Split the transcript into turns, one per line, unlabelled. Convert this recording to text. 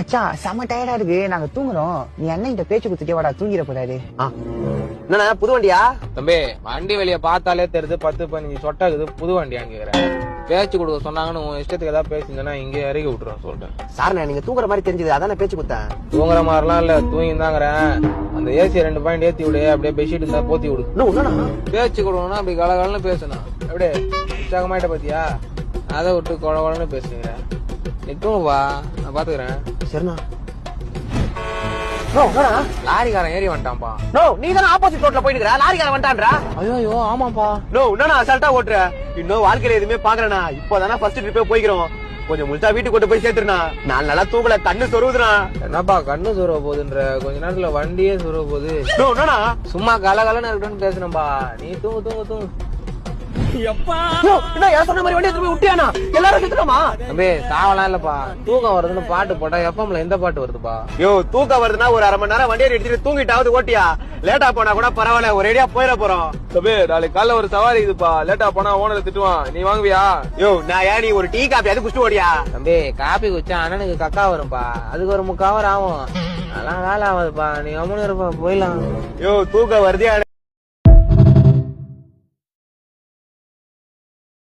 மச்சான் செம டயர்டா இருக்கு, நாங்க தூங்குறோம். நீ அண்ணன் பேச்சு கொடுத்துட்டே வாடா, தூங்கிட போறாரு.
என்ன புது வண்டியா?
தம்பி வண்டி வெளிய பார்த்தாலே தெரியுது 10-15 சொட்டாக்குது. புது வண்டியான்னு கேக்குறேன். பேச்சு கொடுக்க சொன்னாங்கன்னு உன் இஷ்டத்துக்கு ஏதாவது பேசிங்கன்னா இங்கே இறக்கி விட்டுருவேன் சொல்லிட்டேன்.
சார் நீங்க தூங்குற மாதிரி தெரிஞ்சது, அதான் பேச்சு கொடுத்தேன்.
தூங்குற மாதிரிலாம் இல்ல, தூங்கிதாங்கிறேன். அந்த ஏசி 2 பாயிண்ட் ஏத்தி விடு, அப்படியே பெட்ஷீட் இருந்தா போத்தி விடு. பேச்சு கொடுக்கணும்னா அப்படி கலகலன்னு பேசணும். அப்படியே உற்சாகமாயிட்ட பாத்தியா, அதை விட்டு கொழன்னு பேசுங்க. நீ தூங்குவா, நான் பாத்துக்கிறேன்.
சரிண்ணா.
லாரிக்காரன் ஏறி வந்துட்டான்ப்பா.
நீ தானே ஆப்போசிட் ரோட்ல போயிட்டு லாரிக்காரன் வந்துட்டான்றா?
ஐயோ ஆமாப்பா.
என்னண்ணா அசால்ட்டா ஓட்டுற? இன்னும் வாழ்க்கையில எதுவுமே பாக்குறேண்ணா. இப்பதானே ஃபர்ஸ்ட் ட்ரிப்பே போய்க்கிறோம். கொஞ்சம் முழுசா வீட்டுக்கு கொண்டு போய் சேர்த்துருண்ணா. நான் நல்லா தூங்கல, கண்ணு சொருவுதுண்ணா.
என்னப்பா கண்ணு சொருவ போகுதுன்ற? கொஞ்ச நேரத்துல வண்டியே சொருவ போகுது.
என்னண்ணா
சும்மா கலகலன்னு இருக்கணும்னு பேசணும்பா. நீ தூங்கு தூங்கு தூங்கு.
சொன்ன மாதிரி வண்டி எடுத்து போய் விட்டியானா? எல்லாரும் சுத்தமா?
தம்பி சாவலாம் இல்லப்பா. தூக்கம் வருதுன்னு பாட்டு போட்டா எஃப்எம்ல எந்த பாட்டு வருதுப்பா?
தூக்கம் வருதுன்னா ஒரு அரை மணி நேரம் வண்டியை எடுத்துட்டு தூங்கிட்டாவது ஓட்டியா. லேட்டா போனா கூட பரவாயில்ல, ஒரு ஏடியா போயிட போறோம்.
தம்பி நாளைக்கு காலைல ஒரு சவாரி இதுப்பா. லேட்டா போனா ஓனரை திட்டுவான். நீ வாங்குவியா?
நான் ஏன் நீ ஒரு டீ காப்பி அது குடிச்சிட்டு ஓடியா?
தம்பி காப்பி குடிச்சா அண்ணனுக்கு கக்கா வரும்பா. அதுக்கு ஒரு 3/4 ஆகும். அதெல்லாம் வேலை ஆகுதுப்பா. நீ அம்மனு இருப்பா, போயிடலாம்.
தூக்கம் வருதே.